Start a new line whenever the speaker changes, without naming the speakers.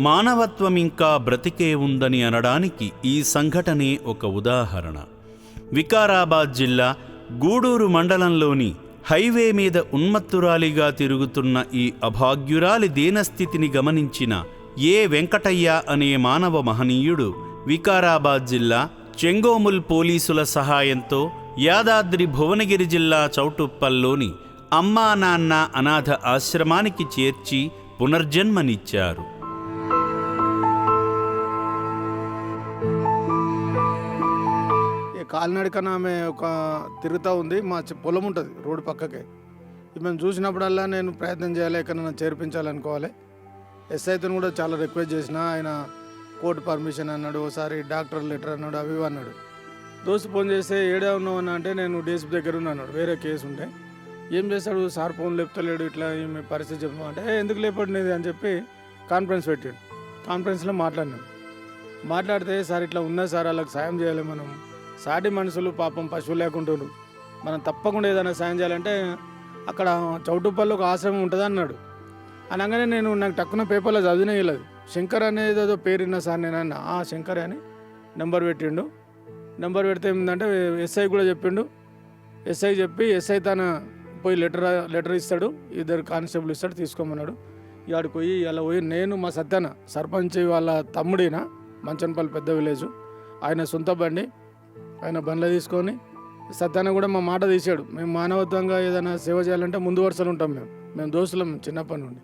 మానవత్వం ఇంకా బ్రతికే ఉందని అనడానికి ఈ సంఘటనే ఒక ఉదాహరణ. వికారాబాద్ జిల్లా గూడూరు మండలంలోని హైవే మీద ఉన్మత్తురాలిగా తిరుగుతున్న ఈ అభాగ్యురాలి దీనస్థితిని గమనించిన ఏ వెంకటయ్య అనే మానవ మహనీయుడు వికారాబాద్ జిల్లా చెంగోముల్ పోలీసుల సహాయంతో యాదాద్రి భువనగిరి జిల్లా చౌటుప్పల్లోని అమ్మా నాన్న అనాథ ఆశ్రమానికి చేర్చి పునర్జన్మనిచ్చారు.
కాలినడకన ఆమె ఒక తిరుగుతూ ఉంది. మా పొలం ఉంటుంది రోడ్డు పక్కకే. మేము చూసినప్పుడల్లా నేను ప్రయత్నం చేయాలి, ఎక్కడైనా చేర్పించాలనుకోవాలి. ఎస్ఐతో కూడా చాలా రిక్వెస్ట్ చేసిన. ఆయన కోర్టు పర్మిషన్ అన్నాడు, ఒకసారి డాక్టర్ లెటర్ అన్నాడు, అవి అన్నాడు. దోస్తు ఫోన్ చేస్తే ఏడే ఉన్నావు అని అంటే నేను డీఎస్పీ దగ్గర ఉన్నాను, వేరే కేసు ఉంటే. ఏం చేస్తాడు సార్, ఫోన్ లేపుతలేడు, ఇట్లా మీ పరిస్థితి చెప్పు అంటే ఎందుకు లేపడినది అని చెప్పి కాన్ఫరెన్స్ పెట్టాడు. కాన్ఫరెన్స్లో మాట్లాడితే సార్ ఇట్లా ఉన్నా సార్, వాళ్ళకి సాయం చేయాలి మనం, సాటి మనుషులు పాపం పశువులు లేకుంటున్నారు, మనం తప్పకుండా ఏదైనా సాయం చేయాలంటే అక్కడ చౌటుప్పల్లో ఒక ఆశ్రమం ఉంటుంది అన్నాడు. అనగానే నాకు టక్కున పేపర్లో చదివిన వెళ్ళదు. శంకర్ అనేది ఏదో పేరు విన్నా సార్, నేనన్నా శంకర్ అని నెంబర్ పెట్టిండు. నెంబర్ పెడితే ఏమిందంటే ఎస్ఐ కూడా చెప్పిండు. ఎస్ఐ చెప్పి ఎస్ఐ తన పోయి లెటర్ ఇస్తాడు, ఇద్దరు కానిస్టేబుల్ ఇస్తాడు, తీసుకోమన్నాడు. ఇక్కడికి పోయి ఇలా పోయి నేను మా సత్యాన సర్పంచ్ వాళ్ళ తమ్ముడిన మంచనపల్లి పెద్ద విలేజ్, ఆయన సొంత బండి, ఆయన బండ్లో తీసుకొని సత్యాన కూడా మా మాట తీసాడు. మేము మానవత్వంగా ఏదైనా సేవ చేయాలంటే ముందు వరుసలు ఉంటాం. మేము దోస్తులం చిన్నప్పటి నుండి.